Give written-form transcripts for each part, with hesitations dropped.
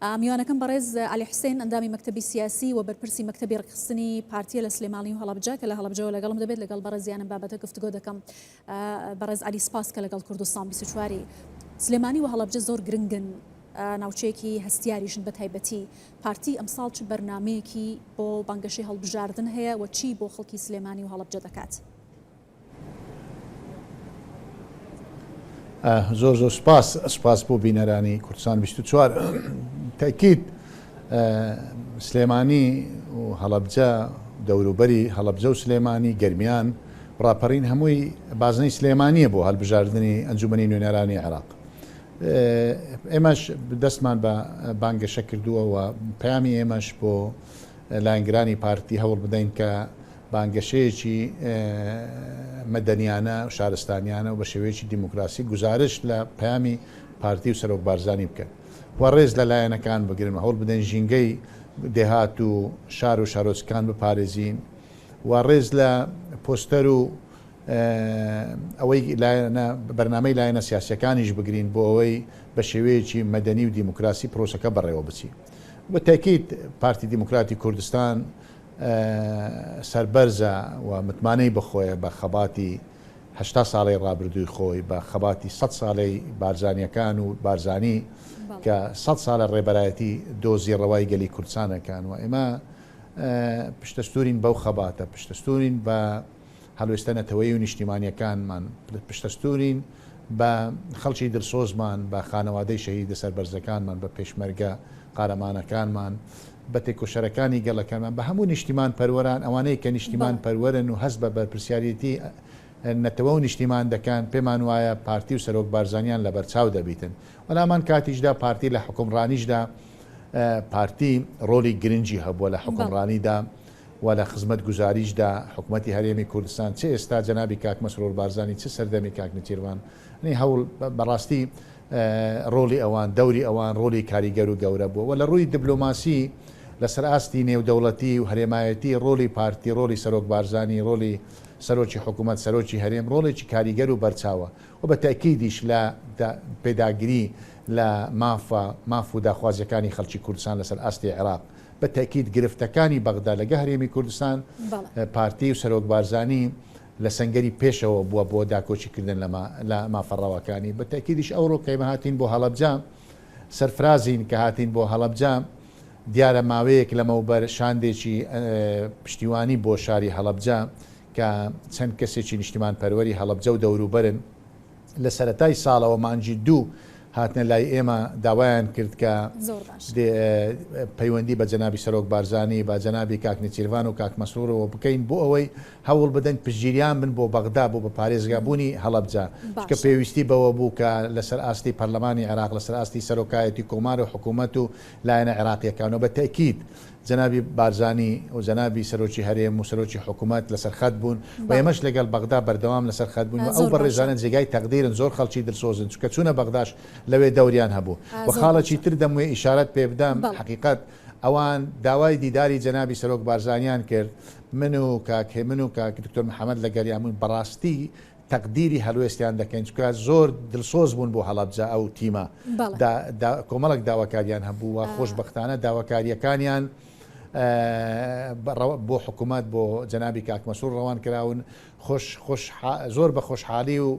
میوانەکەم بەڕێز علی حسین ئەندامی مەکتەبی سیاسی و بەرپرسی مەکتەبی ڕێکخستنی پارتیە لە سلێمانی و هەڵەبجە کە لە هەڵەبجەوە لەگەڵم دەبێت لەگەڵ بەڕێزیانم بابەتە گفتگۆ دەکەم. بەڕێز علی سپاس کە لەگەڵ کوردستان 24 سلێمانی و هەڵەبجە زۆر گرنگن، ناوچەیەکی هەستیاریشن بە تایبەتی. پارتی ئەمساڵ چ بەرنامەیەکی بۆ بانگەشەی هەڵبژاردن هەیە و چی بۆ خەڵکی سلێمانی و هەڵەبجە دەکات؟ زۆر سپاس بۆ بینەرانی کوردستان 24. تاکید سلێمانی و هەڵەبجە دەوروبەری هەڵەبجە و سلێمانی گەرمیان ڕاپەڕین هەمووی بازنەی سلێمانیە بۆ هەڵبژاردننی ئەنجومەنی نوێنەرانی عێراق. ئێمەش دەستمان بە بانگەشە کردووە و پەیامی ئێمەش بۆ لایەنگرانی پارتی هەوڵ بدەین کە بانگەشەیەکی مەدەنیانە و شارستانیانە و بە شێوەیەکی دیموکراسی گزارش لە پەیامی پارتی و سەرۆک بارزانی بکەن و ڕێز لە لایەنەکان بگرن و هەوڵ بدەین ژینگەی دێهات و شار و شارۆچکان بپارێزین و ڕێز لە پۆستەر و ئەوەی بەرنامەی لایەنە سیاسیەکانیش بگرین بۆ ئەوەی بە شێوەیەکی مەدەنی و دیموکراسی پرۆسەکە بەڕێوە بچی. بە تاکید پارتی دیموکراتی کوردستان سەربەرزە و متمانەی بخۆیە بە خەباتی 80 ساڵی ڕابردووی خۆی، بە خەباتی 100 ساڵی بارزانیەکان و بارزانی کە 100 ساڵە ڕێبەرایەتی دۆزی ڕەوای گەلی کوردستانەکان و ئێمە پشتەستورین بەو خەباتە، پشتەستورین بە هەڵوێستنەتەوەی و نیشتیمانیەکانمان، پشتەستورین بە خەڵکی دڵسۆزمان، بە خانەوادەی شەهیدە سەربەرزەکانمان، بە پێشمەرگە قارەمانەکانمان، بە تێکۆشەرەکانی گەڵەکانمان، بە هەموو نیشتیمان پەروەران ئەوانەیە کە نیشتیمان پەروەرن و هەست بە بەرپرسیارەتی نەتەوە و نیشتیمان دەکەن. پێمان وایە پارتی و سەرۆک بارزانیان لە بەرچاو دەبیتن. وەلامان کاتیشدا پارتی لە حکومڕانیشدا پارتی ڕۆلی گرنگی هەبووە لە حکومڕانیدا و لە خزمەت گوزاریشدا حکوومەتی هەرێمی کوردستان، چه ئێستا جەنابی کاک مەسرۆر بارزانی، چه سەردەمی کاک نەچیروان، هەوڵ بەڕاستی ڕۆلی ئەوان دەوری ئەوان ڕۆلی کاریگەر و گەورە بووە و لە ڕووی دیبلۆماسی لەسەر ئاستی نێودەوڵەتی و هەرێمایەتی ڕۆلی پارتی، ڕۆلی سەرۆک بارزانی، ڕۆلی سەرۆکی حکوومەت، سەرۆکی هەرێم ڕۆڵێکی کاریگەر و بەرچاوە و بە تاکیدیش لە پێداگیری لە ماف و داخوازیەکانی خەڵکی کوردستان لەسەر ئاستی عێراق. بە تاکید گرفتەکانی بەغدا لەگە هەرێمی کوردستان پارتی و سەرۆک بارزانی لە سەنگەری پێشەوە بووە بۆ داکۆچیکردن لە مافەڕەوەکانی. بە تاکیدیش ئەو ڕۆکەیمە هاتین بۆ هەڵەبجە، سەرفرازین کە هاتین بۆ هەڵەبجە، دیارە ماوەیەک لەمەوبەر شاندێکی پشتیوانی بۆ شاری هەڵەبجە کە چەند کەسێکی نیشتیمان پەروەری هەڵەبجە و دەوروبەرن لە سەرەتای ساڵەوە مانجی 2 هاتنە لای ئێمە داوایان کرد کە پەیوەندی بە جەنابی سەرۆک بارزانی، بە جەنابی کاک نەچیروان و کاک مەسرۆرەوە بکەین بۆ ئەوەی هەوڵ بدەن پشتگیریان بن بۆ بەغدا بۆ بە پارێزگابوونی هەڵەبجە کە پێویستی بەوە بوو کە لەسەر ئاستی پەرلەمانی عێراق، لەسەر ئاستی سەرۆکایەتی کۆمار و حکوومەت و لایەنە عێراقیەکانەوە بە تاکید جەنابی بارزانی و جەنابی سەرۆکی هەرێم و سەرۆکی حکوومەت لەسەر خەت بوون و ئێمەش لەگەڵ بەغدا بەردەوام لەسەر خەت بوون و ئەو بەڕێزانە جێگای تەقدیرن، زۆر خەڵکی دڵسۆزن چونکە چوونە بەغداش لەوێ دەوریان هەبوو و خاڵەکی تر دەموێ ئیشارەت پێ بدەم. حقیقەت ئەوان داوای دیداری جەنابی سەرۆک بارزانیان کرد، من و کاک دکتۆر محەممەد لەگەریامون بەڕاستی تەقدیری هەلوێستیان دەکەین چکە زۆر دڵسۆز بوون بۆ هەڵەبجە ئەو تیمە کۆمەڵک داواکاریان هەبوو و خۆشبەختانە داواکاریەکانیان بۆ حکوومەت بۆ جەنابی کاک مەسرۆر ڕەوان کراون زۆر بە خۆشحالی و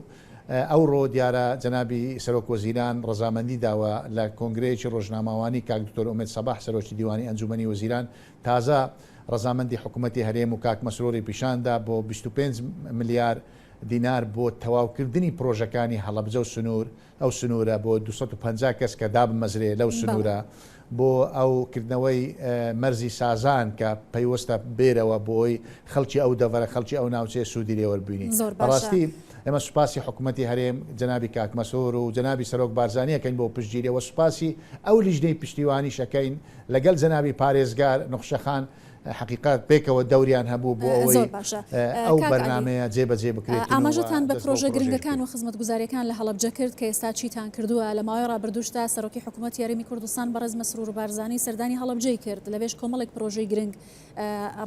ئەوڕۆ دیارە جەنابی سەرۆک وەزیران ڕەزامەندی داوە لە کۆنگرەیەکی ڕۆژنامەوانی کاک دکتۆر ئومێد سەباح سەرۆکی دیوانی ئەنجومەنی وەزیران تازە ڕەزامەندی حکوومەتی هەرێم و کاک مەسرۆری پیشاندا بۆ 25 ملیار دینار بۆ تەواوکردنی پرۆژەکانی هەڵەبجە و سنوور ئەو سنوورە بۆ 250 کەس کە دابمەزرێ لەو سنوورە بۆ ئەو کردنەوەی مەرزی سازان کە پەیوەستە بێرەوە بۆی خەڵکی ئەو دەڤەرە خەڵکی ئەو ناوچەیە سوودی لێوەربوونی. بەڕاستی ئێمە سوپاسی حکوومەتی هەرێم جەنابی کاک مەسرۆر و جەنابی سەرۆک بارزانیەکەین بۆ پشتگیریەوە، سوپاسی ئەو لیژنەی پشتیوانی شەکەین لەگەڵ جەنابی پارێزگار نوخشەخان حقیقات پێکەوە دەوریان هەبوو بۆ ئەوەی ئەو بەرنامەیە جێبەجێ بکرێت. ئاماژەتان بە پرۆژە گرنگەکان و خزمەتگوزاریەکان لە هەڵەبجە کرد کە ئێستا چیتان کردووە لە ماوەی ڕابردووشدا سەرۆکی حکوومەت یاریمی کوردستان بەڕێز مەسرور بارزانی سەردانی هەڵەبجەی کرد لەبێش کۆمەڵێک پرۆژەی گرنگ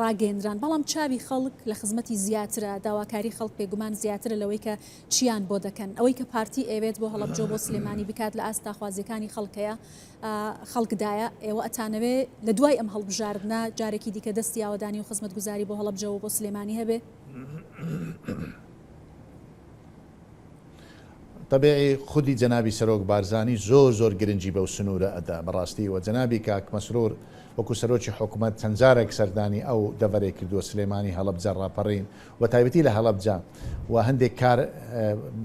ڕاگەیەندران بەڵام چاوی خەڵک لە خزمەتی زیاترە داواکاری خەڵک پێگومان زیاترە لەوەی کە چیان بۆ دەکەن ئەوەی کە پارتی ئەوێت بۆ هەڵەبجە بۆ سلێمانی بکات لە ئاستا خوازیەکانی خەڵکەیە خەڵکدایە ئێوە ئەتانەوێ لە دوای ئەم هەڵبژاردنە جارێکی دیکە دەستی ئاوادانی و خزمەتگوزاری بۆ هەڵەبجە و بۆ سلێمانی هەبێ؟ طبيعي خودی جنابی سەرۆک بارزانی زۆر گرنگی بەو سنوورە ئەدا بەڕاستی و جنابی کاک مەسرور وەکو سەرۆکی حکوومەت چەند جارێک سەردانی ئەو دەڤەرێک کردووە سلێمانی هەڵەبجە ڕاپەڕین و تایبەتی لە هەڵەبجە و هەندێک کار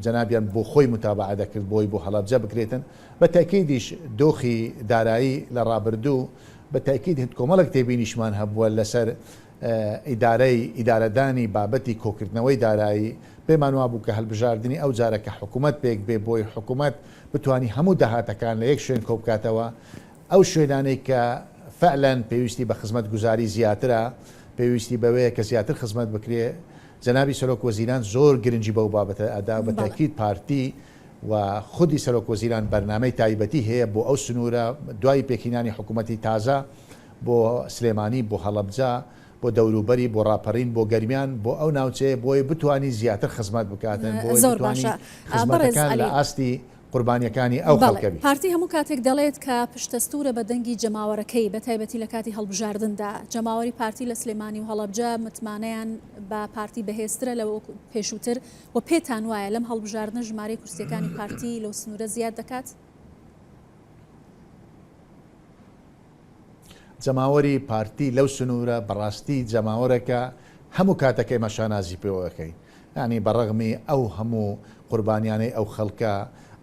جنابیان بۆ خۆی متابعە دەکرد بۆی بۆ هەڵەبجە بکرێتن بە تاکیدیش دۆخی دارایی لە ڕابردوو بە تاکید هەند کۆمەڵک تێبینیشمان هەبووە لەسەر ئیدارەدانی بابەتی کۆکردنەوەی دارایی پێمان وابوو کە هەڵبژاردننی ئەو جارەکە حکوومەت پێک بێ بۆی حکوومەت بتوانی هەموو داهاتەکان لە یەک شوێن کۆبکاتەوە ئەو شوێنانەی کە فعلەن پێویستی بە خزمەت گوزاری زیاترە پێویستی بەوەیە کە زیاتر خزمەت بکرێ جنابی سەرۆک وەزیران زۆر گرنگی بەو بابەتە ئەدا بە تاکید پارتی و خودی سەرۆک وەزیران بەرنامەی تایبەتی هەیە بۆ ئەو سنوورە دوای پێکینانی حکوومەتی تازە بۆ سلێمانی بۆ هەڵەبجە بۆ دەوروبەری بۆ ڕاپەڕین بۆ گەرمیان بۆ ئەو ناوچەیە بۆی بتوانی زیاتر خزمەت بکاتن بۆ خزمەتەکان لە ئاستی قوربانیەکانی ئەو خەڵکەبی. پارتی هەموو کاتێک دەڵێت کە پشتەستورە بە دەنگی جەماوەرەکەی بە تایبەتی لە کاتی هەڵبژاردندا جەماوەری پارتی لە سلێمانی و هەڵەبجە متمانەیان بە پارتی بەهێزترە لە پێشووتر و پێتان وایە لەم هەڵبژاردنە ژمارەی کورسیەکانی پارتی لەو سنوورە زیاد دەکات؟ جەماوەری پارتی لەو سنوورە بەڕاستی جەماوەرەکە هەموو کاتەکەی مەشانازی پێوەکەی ینی بەڕەغمی ئەو هەموو قوربانیانەی ئەو خەڵکە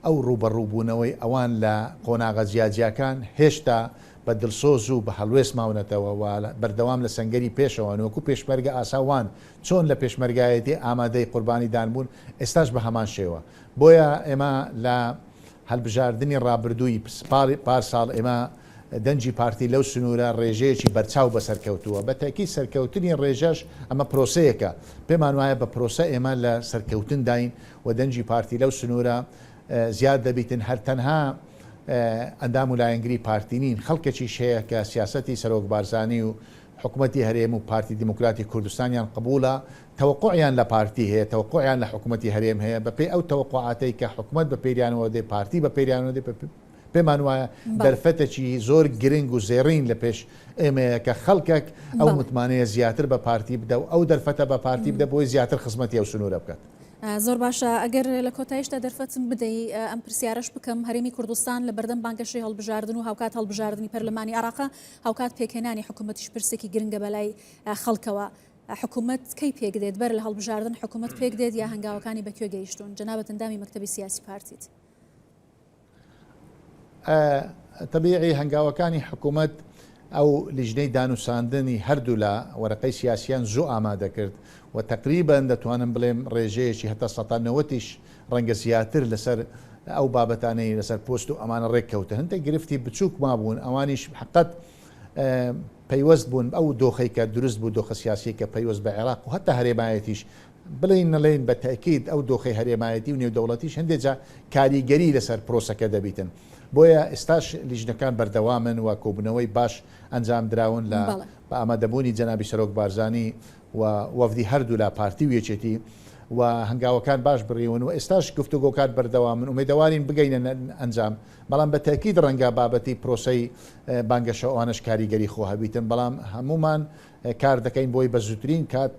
ئەو ڕوبەڕووبوونەوەی ئەوان لە قۆناغە جیاجیەکان هێشتا بە دڵسۆز و بە هەڵوێست ماونەتەوە و بەردەوام لە سەنگەری پێشەوە وەکو پێشمەرگە ئاساوان چۆن لە پێشمەرگایەتی ئامادەی قوربانی دانبوون ئێستاش بە هەمان شێوە بۆیە ئێمە لە هەڵبژاردننی ڕابردووی پارساڵ ئێمە دەنجی پارتی لەو سنوورە ڕێژەیەکی بەرچاو بەسەرکەوتووە بە تاکی سەرکەوتنی ڕێژەش ئەمە پرۆسەیەکە پێمان وایە بە پرۆسە ئێمە لە سەرکەوتن داین و دەنجی پارتی لەو سنوورە زیاد دەبیتن هەر تەنها ئەندام و لایەنگری پارتی نین خەڵکێکی شەیە کە سیاسەتی سەرۆک بارزانی و حکوومەتی هەرێم و پارتی دیموکراتی کوردستانیان قبولە تەوەقعیان لە پارتی هەیە تەوەقعیان لە حکوومەتی هەرێم هەیە بەپێی ئەو تەوەقعاتەی کە حکوومەت بە پێریانەوە دێ پارتی بە پێریانەوە دێ پێمان وایە دەرفەتێکی زۆر گرنگ و زێڕین لە پێش ئێمەیە کە خەڵکێک ئەو متمانەیە زیاتر بە پارتی بدە و ئەو دەرفەتە بە پارتی بدە بۆی زیاتر خزمەتی ئەو سنوورە بکات. زۆر باشە ئەگەر لە کۆتایشتا دەرفەتم بدەیت ئەم پرسیارەش بکەم هەرێمی کوردستان لە بەردەم بانگەشەی هەڵبژاردن و هاوکات هەڵبژاردننی پەرلەمانی عێراق هاوکات پێکهێنانی حکوومەتیش پرسێکی گرنگە بەلای خەڵکەوە حکوومەت کەی پێک دێت بەر لە هەڵبژاردن حکوومەت پێک دێت یا هەنگاوەکانی بەکوێ گەیشتون جەنابەت ئەندامی مەکتەبی سیاسی پارتیت؟ طبیعی هەنگاوەکانی حکوومەت ئەو لیژنەی دانوساندنی هەردوو لە وەرەقەی سیاسیان زوو ئامادە کرد و تقریبا دەتوانم بڵێم ڕێژەیەکی هەتا 90ش ڕەنگە زیاتر لەسەر ئەو بابەتانەی لەسەر پۆست و ئەمانە ڕێککەوتە هەندێک گرفتی بچووک مابوون ئەوانیش حقت پەیوەست بوون ئەو دۆخەی کە دروست بوو دۆخە سیاسی کە پەیوەست بە عێراق و هەتا هەرێمایەتیش بڵین نەڵێن بە تاکید ئەو دۆخەی هەرێمایەتی و نێودەوڵەتیش هەندێکجا کاریگەری لەسەر پرۆسەکە دەبیتن بۆیە ئێستاش لیژنەکان بەردەوامن و کۆبنەوەی باش ئەنجام دراون لە بە ئامادەبوونی جەنابی سەرۆک بارزانی و وەفدی هەردوو لە پارتی و یەکێتی و هەنگاوەکان باش بڕیون و ئێستاش گفتوگۆکات بەردەوامن ومێدەوارین بگەینە ئەنجام بەڵام بە تاکید ڕەنگە بابەتی پرۆسەی بانگەشە ئەوانش کاریگەری خۆ هەبیتن بەڵام هەمومان کار دەکەین بۆی بە زووترین کات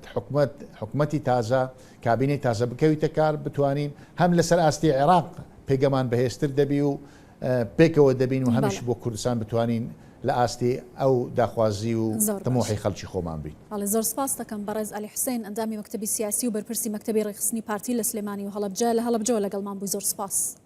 حکوومەتی تازە کابینەی تازە بکەویتە کار بتوانین هەم لەسەر ئاستی عێراق پێگەمان بەهێزتر دەبی و پێکەوە دەبین و هەمیش بۆ کوردستان بتوانین لە ئاستی ئەو داخوازی و تەمۆحی خەڵکی خۆمان بین. زۆر سپاس دەکەم بەڕێز عەلی حوسێن ئەندامی مەکتەبی سیاسی و بەرپرسی مەکتەبی ڕێکخستنی پارتی لە سلێمانی و هەڵەبجە لە هەڵەبجەوە لەگەڵمان بووی زۆر سپاس.